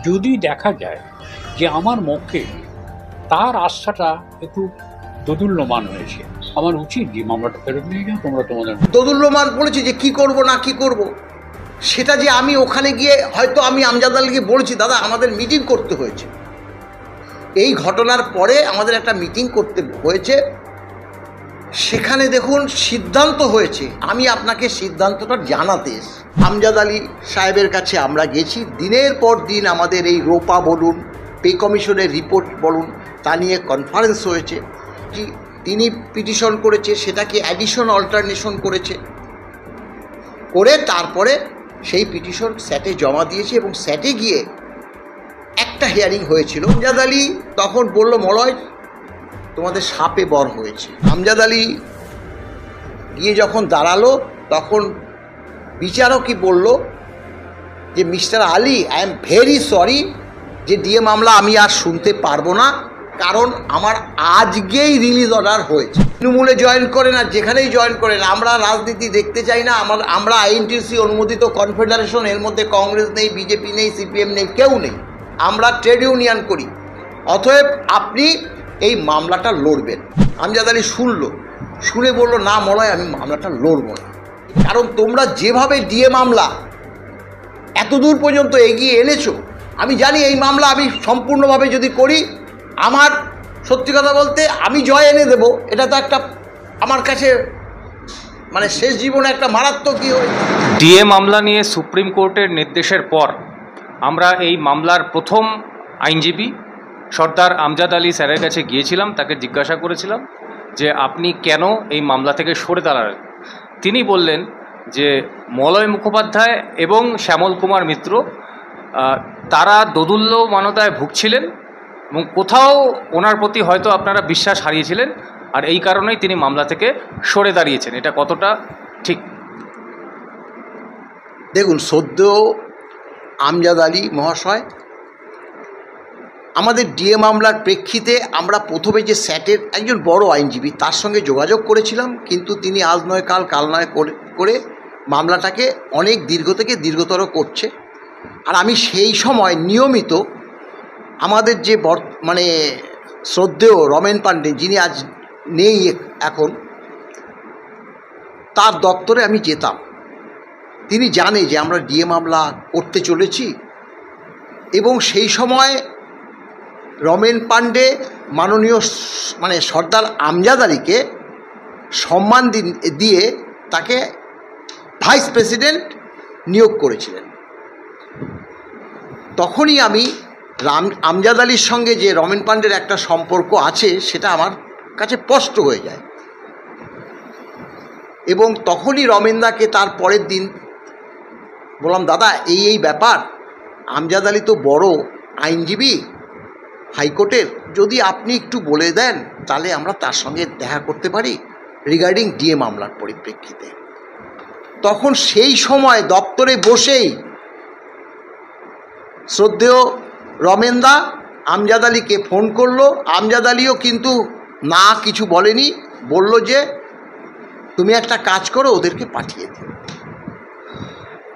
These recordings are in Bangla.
যদি দেখা যায় যে আমার মুখে তার আস্থাটা একটু দোদুল্যমান হয়েছে, আমার উচিত যে মামলাটা ফেরত নিয়ে যাও, তোমরা তোমাদের দোদুল্যমান বলেছি যে কি করব না কি করব, সেটা যে আমি ওখানে গিয়ে হয়তো আমি আমজাদ আলীকে বলেছি দাদা আমাদের মিটিং করতে হয়েছে, এই ঘটনার পরে আমাদের একটা মিটিং করতে হয়েছে, সেখানে দেখুন সিদ্ধান্ত হয়েছে, আমি আপনাকে সিদ্ধান্তটা জানাতে এসেছি। আমজাদ আলী সাহেবের কাছে আমরা গেছি, দিনের পর দিন আমাদের এই রোপা বলুন, পে কমিশনের রিপোর্ট বলুন, তা নিয়ে কনফারেন্স হয়েছে, কি তিনি পিটিশন করেছে, সেটাকে অ্যাডিশন অল্টারনেশন করেছে, করে তারপরে সেই পিটিশন স্যাটে জমা দিয়েছে এবং স্যাটে গিয়ে একটা হিয়ারিং হয়েছিল। আমজাদ আলী তখন বলল মলয় তোমাদের সাপে বর হয়েছে। আমজাদ আলী গিয়ে যখন দাঁড়ালো তখন বিচারকই বলল যে mister Ali I am very sorry যে ডিএ মামলা আমি আর শুনতে পারবো না, কারণ আমার আজকেই রিলিজ অর্ডার হয়েছে। তৃণমূলে জয়েন করেন আর যেখানেই জয়েন করেন, আমরা রাজনীতি দেখতে চাই না, আমরা আইএনটিসি অনুমোদিত কনফেডারেশন, এর মধ্যে কংগ্রেস নেই, বিজেপি নেই, সিপিএম নেই, কেউ নেই, আমরা ট্রেড ইউনিয়ন করি, অতএব আপনি এই মামলাটা লড়বেন। আমজাদ আলী শুনে বলল না মলয় আমি মামলাটা লড়ব না, কারণ তোমরা যেভাবে ডিএ মামলা এতদূর পর্যন্ত এগিয়ে এনেছো, আমি জানি এই মামলা আমি সম্পূর্ণভাবে যদি করি, আমার সত্যি কথা বলতে আমি জয় এনে দেব, এটা তো একটা আমার কাছে মানে শেষ জীবনে একটা মারাত্মক কি হয়। ডিএ মামলা নিয়ে সুপ্রিম কোর্টের নির্দেশের পর আমরা এই মামলার প্রথম আইনজীবী সর্দার আমজাদ আলী স্যারের কাছে গিয়েছিলাম, তাকে জিজ্ঞাসা করেছিলাম যে আপনি কেন এই মামলা থেকে সরে দাঁড়ালেন। তিনি বললেন যে মলয় মুখোপাধ্যায় এবং শ্যামল কুমার মিত্র তারা দোদুল্যমানতায় ভুগছিলেন এবং কোথাও ওনার প্রতি হয়তো আপনারা বিশ্বাস হারিয়েছিলেন, আর এই কারণেই তিনি মামলা থেকে সরে দাঁড়িয়েছেন। এটা কতটা ঠিক? দেখুন, সদ্য আমজাদ আলী মহাশয় আমাদের ডিএ মামলার প্রেক্ষিতে আমরা প্রথমে যে স্যাটের একজন বড় আইনজীবী তার সঙ্গে যোগাযোগ করেছিলাম, কিন্তু তিনি আজ নয় কাল নয় করে মামলাটাকে অনেক দীর্ঘ থেকে দীর্ঘতর করছে। আর আমি সেই সময় নিয়মিত আমাদের যে মানে শ্রদ্ধেয় রমেন পাণ্ডে, যিনি আজ নেই এখন, তার দপ্তরে আমি যেতাম। তিনি জানে যে আমরা ডিএ মামলা করতে চলেছি, এবং সেই সময় রমেন পাণ্ডে মাননীয় মানে সর্দার আমজাদ আলীকে সম্মান দিয়ে তাকে ভাইস প্রেসিডেন্ট নিয়োগ করেছিলেন। তখনই আমি আমজাদ আলীর সঙ্গে যে রমেন পাণ্ডের একটা সম্পর্ক আছে সেটা আমার কাছে স্পষ্ট হয়ে যায়, এবং তখনই রমেনদাকে তার পরের দিন বললাম দাদা এই ব্যাপার, আমজাদ আলী তো বড় আইনজীবী হাইকোর্টের, যদি আপনি একটু বলে দেন তাহলে আমরা তার সঙ্গে দেখা করতে পারি রিগার্ডিং ডিএ মামলার পরিপ্রেক্ষিতে। তখন সেই সময় দপ্তরে বসেই শ্রদ্ধেয় রমেনদা আমজাদ আলীকে ফোন করলো। আমজাদ আলীও কিন্তু না কিছু বলেনি, বলল যে তুমি একটা কাজ করো, ওদেরকে পাঠিয়ে দিও।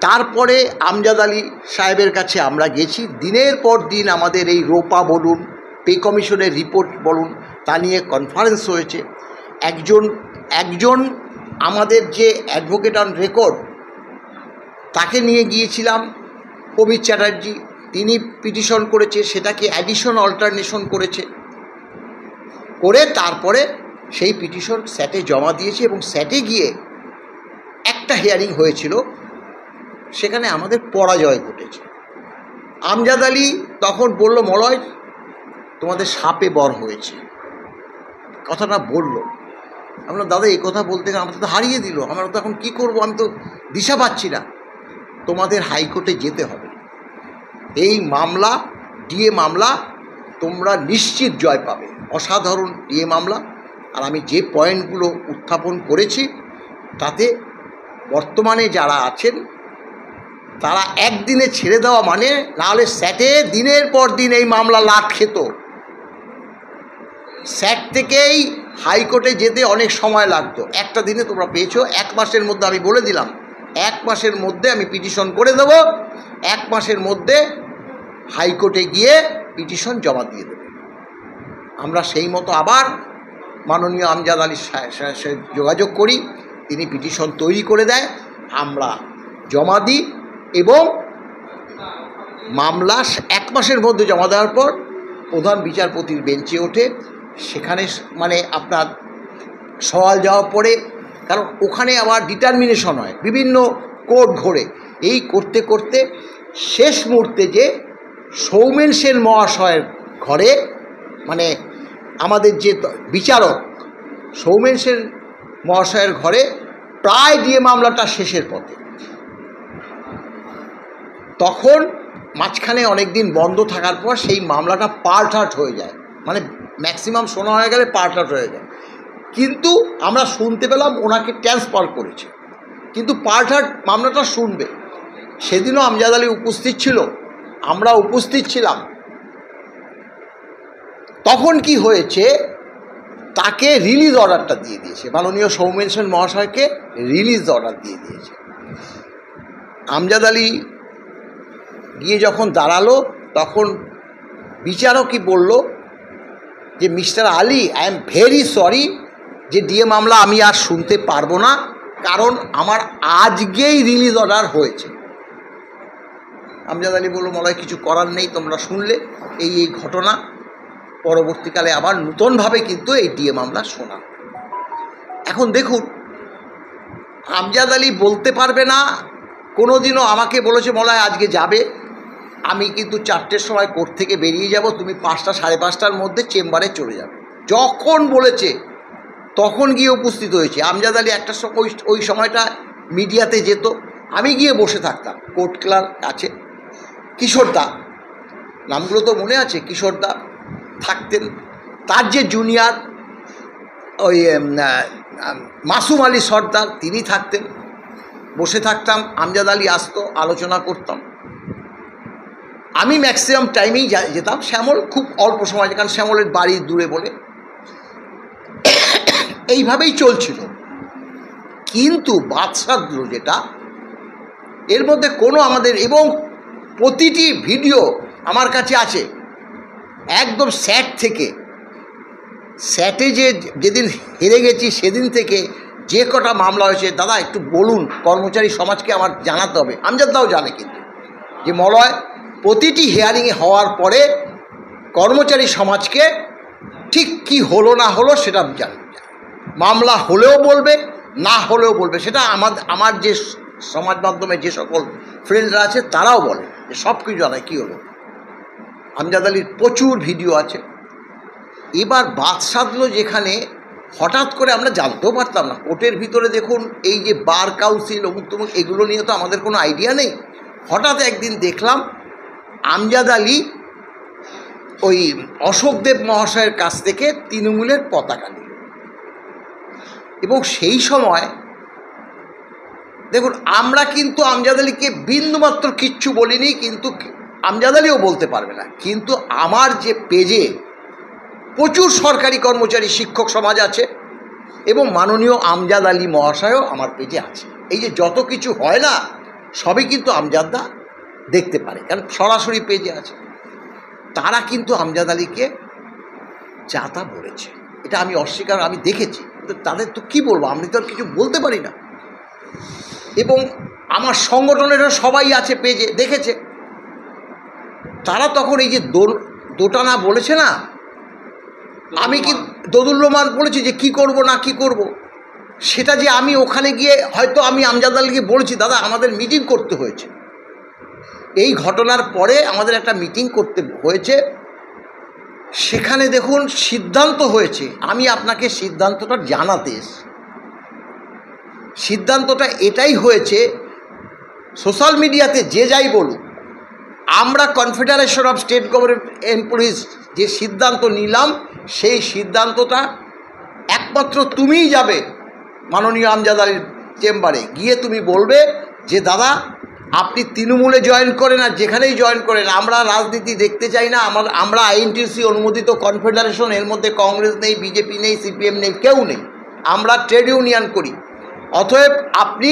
তারপরে আমজাদ আলী সাহেবের কাছে আমরা গেছি, দিনের পর দিন আমাদের এই রোপা বলুন, পে কমিশনের রিপোর্ট বলুন, তা নিয়ে কনফারেন্স হয়েছে। একজন আমাদের যে অ্যাডভোকেট অন রেকর্ড তাকে নিয়ে গিয়েছিলাম, প্রবীর চ্যাটার্জি, তিনি পিটিশন করেছে, সেটাকে অ্যাডিশন অল্টারনেশন করেছে, করে তারপরে সেই পিটিশন স্যাটে জমা দিয়েছে, এবং স্যাটে গিয়ে একটা হিয়ারিং হয়েছিল, সেখানে আমাদের পরাজয় ঘটেছে। আমজাদ আলী তখন বলল মলয় তোমাদের সাপে বর হয়েছে, কথাটা বলল। আমরা দাদা এই কথা বলতে গেলে আমাদের তো হারিয়ে দিল, আমরা তো এখন কী করবো, আমি তো দিশা পাচ্ছি না। তোমাদের হাইকোর্টে যেতে হবে, এই মামলা ডিএ মামলা তোমরা নিশ্চিত জয় পাবে, অসাধারণ ডিএ মামলা। আর আমি যে পয়েন্টগুলো উত্থাপন করেছি তাতে বর্তমানে যারা আছেন তারা একদিনে ছেড়ে দেওয়া মানে, নাহলে স্যাটে দিনের পর দিন এই মামলা লাট খেত, স্যাট থেকেই হাইকোর্টে যেতে অনেক সময় লাগতো। একটা দিনে তোমরা পেয়েছো, 1 মাসের মধ্যে, আমি বলে দিলাম 1 মাসের মধ্যে আমি পিটিশন করে দেব, 1 মাসের মধ্যে হাইকোর্টে গিয়ে পিটিশন জমা দিয়ে দেবে। আমরা সেই মতো আবার মাননীয় আমজাদ আলীর সাথে যোগাযোগ করি, তিনি পিটিশন তৈরি করে দেয়, আমরা জমা দিই এবং মামলা 1 মাসের মধ্যে জমা দেওয়ার পর প্রধান বিচারপতির বেঞ্চে ওঠে। সেখানে মানে আপনার সওয়াল জবাব পড়ে, কারণ ওখানে আবার ডিটারমিনেশন হয় বিভিন্ন কোর্ট ঘোরে। এই করতে করতে শেষ মুহূর্তে যে সৌমেন সেন মহাশয়ের ঘরে, মানে আমাদের যে বিচারক সৌমেন সেন মহাশয়ের ঘরে প্রায় ডিএ মামলাটা শেষের পথে। তখন মাঝখানে অনেক দিন বন্ধ থাকার পর সেই মামলাটা পার্ট আউট হয়ে যায়, মানে ম্যাক্সিমাম শোনা হয়ে গেলে পার্ট আউট হয়ে যায়। কিন্তু আমরা শুনতে পেলাম ওনাকে ট্রান্সফার করেছে, কিন্তু পার্ট আউট মামলাটা শুনবে। সেদিনও আমজাদ আলী উপস্থিত ছিল, আমরা উপস্থিত ছিলাম। তখন কি হয়েছে, তাকে রিলিজ অর্ডারটা দিয়ে দিয়েছে, মাননীয় সৌমেন সেন মহাশয়কে রিলিজ অর্ডার দিয়ে দিয়েছে। আমজাদ আলী গিয়ে যখন দাঁড়ালো তখন বিচারকই বলল যে mister Ali, I am very sorry যে ডিএ মামলা আমি আর শুনতে পারবো না, কারণ আমার আজকেই রিলিজ অর্ডার হয়েছে। আমজাদ আলী বলল, মলয় কিছু করার নেই, তোমরা শুনলে এই ঘটনা, পরবর্তীকালে আবার নূতনভাবে কিন্তু এই ডিএ মামলা শোনা। এখন দেখুন, আমজাদ আলী বলতে পারবে না, কোনো দিনও আমাকে বলেছে মলয় আজকে যাবে, আমি কিন্তু 4টের সময় কোর্ট থেকে বেরিয়ে যাব, তুমি 5টা সাড়ে 5টার মধ্যে চেম্বারে চলে যাবে। যখন বলেছে তখন গিয়ে উপস্থিত হয়েছে। আমজাদ আলী একটা ওই সময়টা মিডিয়াতে যেত, আমি গিয়ে বসে থাকতাম। কোর্ট ক্লার্ক আছে, কিশোরদা, নামগুলো তো মনে আছে, কিশোরদা থাকতেন, তার যে জুনিয়র ওই মাসুম আলী সর্দার তিনি থাকতেন, বসে থাকতাম। আমজাদ আলী আসতো, আলোচনা করতাম। আমি ম্যাক্সিমাম টাইমেই যেতাম, শ্যামল খুব অল্প সময়, কারণ শ্যামলের বাড়ি দূরে বলে। এইভাবেই চলছিল। কিন্তু বাদশাদ্র যেটা, এর মধ্যে কোনো আমাদের, এবং প্রতিটি ভিডিও আমার কাছে আছে, একদম স্যাট থেকে, স্যাটে যেদিন হেরে গেছি সেদিন থেকে যে কটা মামলা হয়েছে, দাদা একটু বলুন, কর্মচারী সমাজকে আমার জানাতে হবে। আমজাদদাও জানে কিন্তু যে মলয় প্রতিটি হিয়ারিংয়ে হওয়ার পরে কর্মচারী সমাজকে ঠিক কি হলো না হলো সেটা জানবে, মামলা হলেও বলবে, না হলেও বলবে। সেটা আমার যে সমাজ মাধ্যমে যে সকল ফ্রেন্ডরা আছে তারাও বলে যে সব কিছু জানে কী হলো। আমজাদ আলীর প্রচুর ভিডিও আছে। এবার বাদ সাধলো যেখানে, হঠাৎ করে আমরা জানতেও পারতাম না। কোর্টের ভিতরে দেখুন, এই যে বার কাউন্সিল অমুক তমুক এগুলো নিয়ে তো আমাদের কোনো আইডিয়া নেই। হঠাৎ একদিন দেখলাম আমজাদ আলী ওই অশোকদেব মহাশয়ের কাছ থেকে তৃণমূলের পতাকা নিল, এবং সেই সময় দেখুন আমরা কিন্তু আমজাদ আলীকে বিন্দুমাত্র কিচ্ছু বলিনি, কিন্তু আমজাদ আলীও বলতে পারবে না। কিন্তু আমার যে পেজে প্রচুর সরকারি কর্মচারী শিক্ষক সমাজ আছে, এবং মাননীয় আমজাদ আলী মহাশয়ও আমার পেজে আছে। এই যে যত কিছু হয় না, সবই কিন্তু আমজাদদা দেখতে পারে, কারণ সরাসরি পেজে আছে। তারা কিন্তু আমজাদ আলীকে যা তা বলেছে, এটা আমি অস্বীকার, আমি দেখেছি। তাদের তো কী বলবো, আমি তো আর কিছু বলতে পারি না। এবং আমার সংগঠনেরও সবাই আছে পেজে, দেখেছে। তারা তখন এই যে দোটানা বলেছে না, আমি কি দোদুল্যমান বলেছি যে কি করব না কি করব, সেটা যে আমি ওখানে গিয়ে হয়তো আমি আমজাদ আলীকে বলেছি, দাদা আমাদের মিটিং করতে হয়েছে। এই ঘটনার পরে আমাদের একটা মিটিং করতে হয়েছে, সেখানে দেখুন সিদ্ধান্ত হয়েছে। আমি আপনাকে সিদ্ধান্তটা জানাতে এসেছি। সিদ্ধান্তটা এটাই হয়েছে, সোশ্যাল মিডিয়াতে যে যাই বলুক, আমরা confederation of state government employees যে সিদ্ধান্ত নিলাম, সেই সিদ্ধান্তটা একমাত্র তুমিই যাবে মাননীয় আমজাদ আলীর চেম্বারে গিয়ে তুমি বলবে যে দাদা আপনি তৃণমূলে জয়েন করেন আর যেখানেই জয়েন করেন, আমরা রাজনীতি দেখতে চাই না। আমরা আইএনটিসি অনুমোদিত কনফেডারেশন, এর মধ্যে কংগ্রেস নেই, বিজেপি নেই, সিপিএম নেই, কেউ নেই, আমরা ট্রেড ইউনিয়ন করি। অতএব আপনি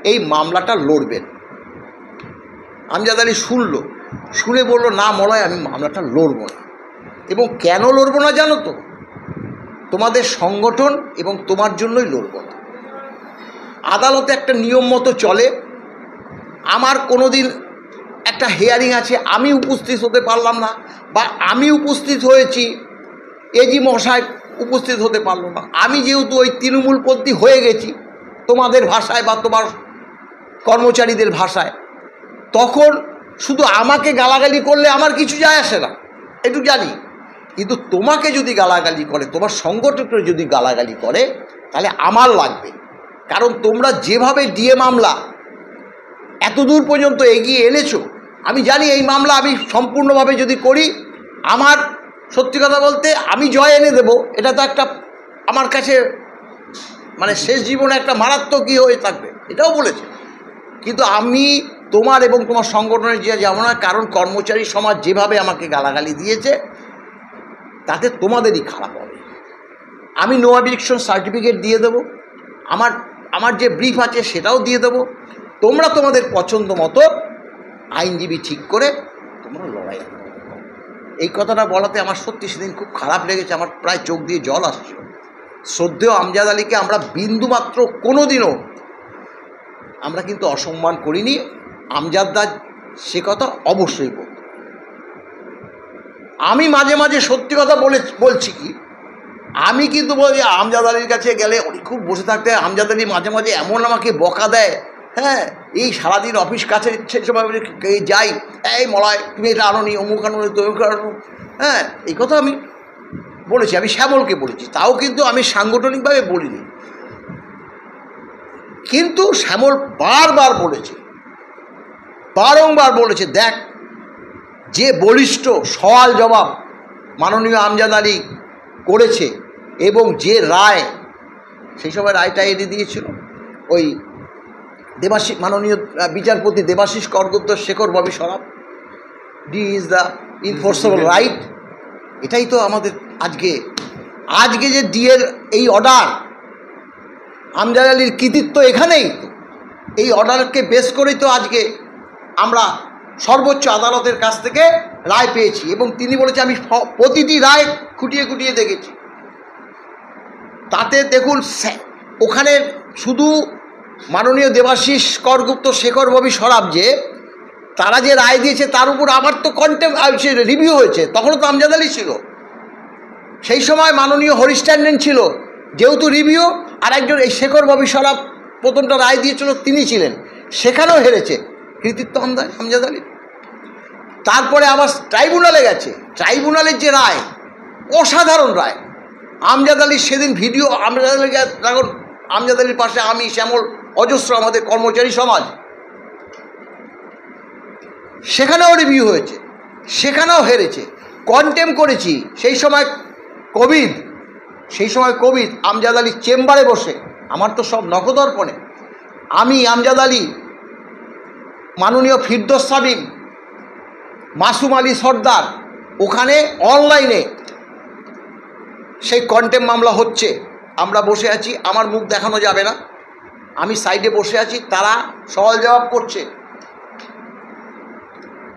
এই মামলাটা লড়বেন। আমজাদ আলী শুনল, শুনে বললো, না মলয়, আমি মামলাটা লড়ব না। এবং কেন লড়ব না জানো তো? তোমাদের সংগঠন এবং তোমার জন্যই লড়ব না। আদালতে একটা নিয়ম মতো চলে। আমার কোনো দিন একটা হিয়ারিং আছে, আমি উপস্থিত হতে পারলাম না, বা আমি উপস্থিত হয়েছি, এজি মশাই উপস্থিত হতে পারলো না। আমি যেহেতু ওই তৃণমূলপন্থী হয়ে গেছি তোমাদের ভাষায় বা তোমার কর্মচারীদের ভাষায়, তখন শুধু আমাকে গালাগালি করলে আমার কিছু যায় আসে না, একটু জানি। কিন্তু তোমাকে যদি গালাগালি করে, তোমার সংগঠনকে যদি গালাগালি করে, তাহলে আমার লাগবে। কারণ তোমরা যেভাবে ডিএ মামলা এত দূর পর্যন্ত এগিয়ে এনেছো, আমি জানি এই মামলা আমি সম্পূর্ণভাবে যদি করি, আমার সত্যি কথা বলতে আমি জয় এনে দেব। এটা তো একটা আমার কাছে মানে শেষ জীবনে একটা মারাত্মক কী হয়ে থাকবে, এটাও বলেছে। কিন্তু আমি তোমার এবং তোমার সংগঠনের যে যাব না, কারণ কর্মচারী সমাজ যেভাবে আমাকে গালাগালি দিয়েছে, তাতে তোমাদেরই খারাপ হবে। আমি নো অবজেকশন সার্টিফিকেট দিয়ে দেবো, আমার যে ব্রিফ আছে সেটাও দিয়ে দেবো। তোমরা তোমাদের পছন্দ মতো আইনজীবী ঠিক করে তোমরা লড়াই করো। এই কথাটা বলাতে আমার সত্যি সেদিন খুব খারাপ লেগেছে, আমার প্রায় চোখ দিয়ে জল আসছিল। শ্রদ্ধেয় আমজাদ আলীকে আমরা বিন্দুমাত্র কোনো দিনও আমরা কিন্তু অসম্মান করিনি। আমজাদদা সে কথা অবশ্যই বলব। আমি মাঝে মাঝে সত্যি কথা বলছি কি, আমি কিন্তু বলি আমজাদ আলীর কাছে গেলে উনি খুব বসে থাকতে, আমজাদ আলী মাঝে মাঝে এমন আমাকে বকা দেয়, হ্যাঁ, এই সারাদিন অফিস কাছে সেই সময় যাই, এই মলয় তুমি এটা আনো নি, অমুক আনো নি, তমুক আনো, হ্যাঁ, এই কথা আমি বলেছি। আমি শ্যামলকে বলেছি, তাও কিন্তু আমি সাংগঠনিকভাবে বলিনি। কিন্তু শ্যামল বারবার বলেছে, বারংবার বলেছে, দেখ যে বলিষ্ঠ সওয়াল জবাব মাননীয় আমজাদ আলী করেছে, এবং যে রায়, সেই সময় রায়টা এনে দিয়েছিল ওই দেবাশিস, মাননীয় বিচারপতি Debashis Kargupta, Shekhar Bobby Saraf, D is the enforceable right. এটাই তো আমাদের আজকে যে ডিএর এই অর্ডার, আমজাদ আলীর কৃতিত্ব এখানেই। এই অর্ডারকে বেস করেই তো আজকে আমরা সর্বোচ্চ আদালতের কাছ থেকে রায় পেয়েছি, এবং তিনি বলেছে আমি প্রতিটি রায় খুঁটিয়ে খুঁটিয়ে দেখেছি। তাতে দেখুন, ওখানে শুধু মাননীয় দেবাশিস করগুপ্ত, শেখর ববি সরাফ যে তারা যে রায় দিয়েছে, তার উপর আবার তো রিভিউ হয়েছে। তখনও তো আমজাদ আলী ছিল, সেই সময় মাননীয় হরিশ ট্যান্ডন ছিল, যেহেতু রিভিউ, আর একজন এই শেখর ববি সরাফ প্রথমটা রায় দিয়েছিল, তিনি ছিলেন, সেখানেও হেরেছে, কৃতিত্ব আমজাদ আলী। তারপরে আবার ট্রাইব্যুনালে গেছে, ট্রাইব্যুনালের যে রায়, অসাধারণ রায়। আমজাদ আলীর সেদিন ভিডিও, আমজাদ আলীর পাশে আমি, শ্যামল, অজস্র আমাদের কর্মচারী সমাজ, সেখানেও রিভিউ হয়েছে, সেখানেও হেরেছে, কন্টেম করেছি। সেই সময় কোভিড আমজাদ আলী চেম্বারে বসে, আমার তো সব নখদর্পণে, আমি, আমজাদ আলী, মাননীয় ফিরদৌস সাবিম, মাসুম আলী সর্দার, ওখানে অনলাইনে সেই কন্টেম মামলা হচ্ছে, আমরা বসে আছি, আমার মুখ দেখানো যাবে না, আমি সাইডে বসে আছি, তারা সওয়াল জবাব করছে।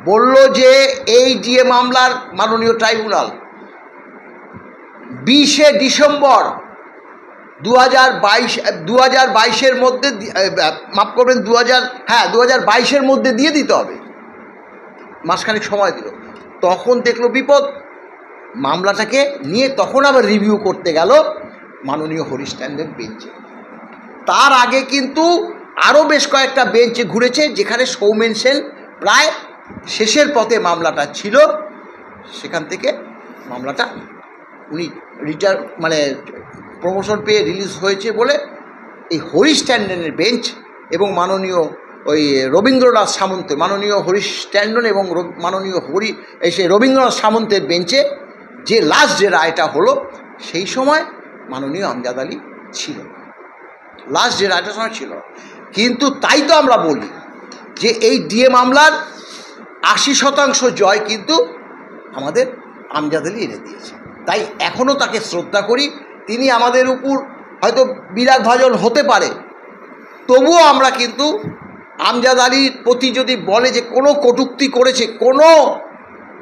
বলল যে এই ডিএ মামলার মাননীয় ট্রাইব্যুনাল 20শে ডিসেম্বর 2022-এর মধ্যে, মাফ করবেন, 2022-এর মধ্যে দিয়ে দিতে হবে। মাসখানেক সময় দিল, তখন দেখলো বিপদ, মামলাটাকে নিয়ে তখন আবার রিভিউ করতে গেল মাননীয় হরিশ ট্যান্ডন বেঞ্চে। তার আগে কিন্তু আরও বেশ কয়েকটা বেঞ্চে ঘুরেছে, যেখানে সৌমেন সেন প্রায় শেষের পথে মামলাটা ছিল, সেখান থেকে মামলাটা উনি প্রমোশন পেয়ে রিলিজ হয়েছে বলে এই হরিশ ট্যান্ডনের বেঞ্চ এবং মাননীয় ওই রবীন্দ্রনাথ সামন্ত, মাননীয় হরিশ ট্যান্ডন এবং মাননীয় রবীন্দ্রনাথ সামন্তের বেঞ্চে যে লাস্ট যে রায়টা হলো, সেই সময় মাননীয় আমজাদ আলী ছিল, লাস্ট যে রায়টার সময় ছিল। কিন্তু তাই তো আমরা বলি যে এই ডিএ মামলার 80% জয় কিন্তু আমাদের আমজাদ আলী এনে দিয়েছে। তাই এখনও তাকে শ্রদ্ধা করি। তিনি আমাদের উপর হয়তো বিরাগ ভাজন হতে পারে, তবুও আমরা কিন্তু আমজাদ আলীর প্রতি যদি বলে যে কোনো কটূক্তি করেছে, কোনো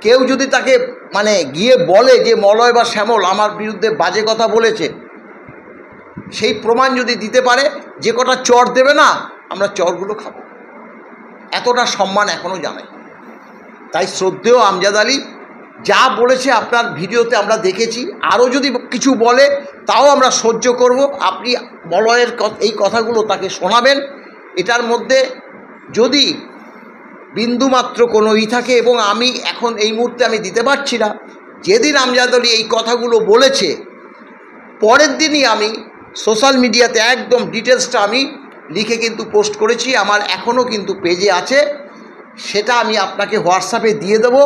কেউ যদি তাকে মানে গিয়ে বলে যে মলয় বা শ্যামল আমার বিরুদ্ধে বাজে কথা বলেছে, সেই প্রমাণ যদি দিতে পারে, যে কটা চর দেবে না আমরা চরগুলো খাবো, এতটা সম্মান এখনও জানাই। তাই শ্রদ্ধেয় আমজাদ আলী যা বলেছে আপনার ভিডিওতে আমরা দেখেছি, আরও যদি কিছু বলে তাও আমরা সহ্য করব। আপনি মলয়ের এই কথাগুলো তাকে শোনাবেন। এটার মধ্যে যদি বিন্দুমাত্র কোনো থাকে, এবং আমি এখন এই মুহূর্তে আমি দিতে পারছি না, যেদিন আমজাদ আলী এই কথাগুলো বলেছে পরের দিনই আমি সোশ্যাল মিডিয়াতে একদম ডিটেলসটা আমি লিখে কিন্তু পোস্ট করেছি, আমার এখনও কিন্তু পেজে আছে, সেটা আমি আপনাকে হোয়াটসঅ্যাপে দিয়ে দেব।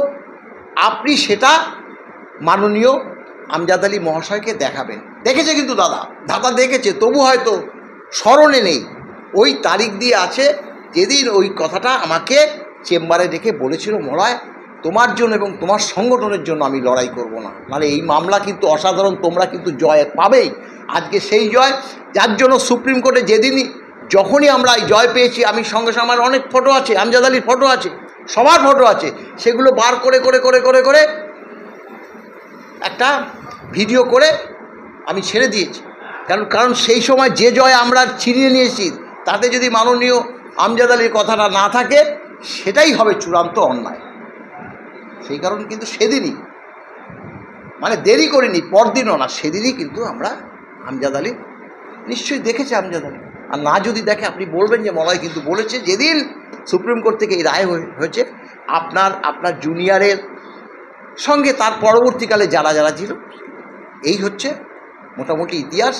আপনি সেটা মাননীয় আমজাদ আলী মহাশয়কে দেখাবেন। দেখেছে কিন্তু দাদা দেখেছে, তবু হয়তো স্মরণে নেই। ওই তারিখ দিয়ে আছে যেদিন ওই কথাটা আমাকে চেম্বারে ডেকে বলেছিল, মলয় তোমার জন্য এবং তোমার সংগঠনের জন্য আমি লড়াই করব না, নাহলে এই মামলা কিন্তু অসাধারণ, তোমরা কিন্তু জয় পাবেই। আজকে সেই জয়, যার জন্য সুপ্রিম কোর্টে যেদিনই যখনই আমরা এই জয় পেয়েছি, আমি সঙ্গে সঙ্গে আমার অনেক ফটো আছে, আমজাদ আলীর ফটো আছে, সবার ফটো আছে, সেগুলো বার করে করে করে করে করে একটা ভিডিও করে আমি ছেড়ে দিয়েছি। কারণ সেই সময় যে জয় আমরা ছিনিয়ে নিয়েছি, তাতে যদি মাননীয় আমজাদ আলীর কথাটা না থাকে, সেটাই হবে চূড়ান্ত অন্যায়। সেই কারণে কিন্তু সেদিনই, মানে দেরি করিনি, পরদিনও না, সেদিনই কিন্তু আমরা আমজাদ আলী, নিশ্চয়ই দেখেছে আমজাদ আলী, আর না যদি দেখে আপনি বলবেন যে মলয় কিন্তু বলেছে। যেদিন সুপ্রিম কোর্ট থেকে এই রায় হয়েছে, আপনার জুনিয়রের সঙ্গে তার পরবর্তীকালে যারা যারা ছিল, এই হচ্ছে মোটামুটি ইতিহাস।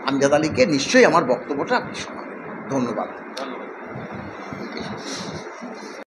আমজাদ আলীকে নিশ্চয়ই আমার বক্তব্যটা আপনি শোনাবেন। ধন্যবাদ।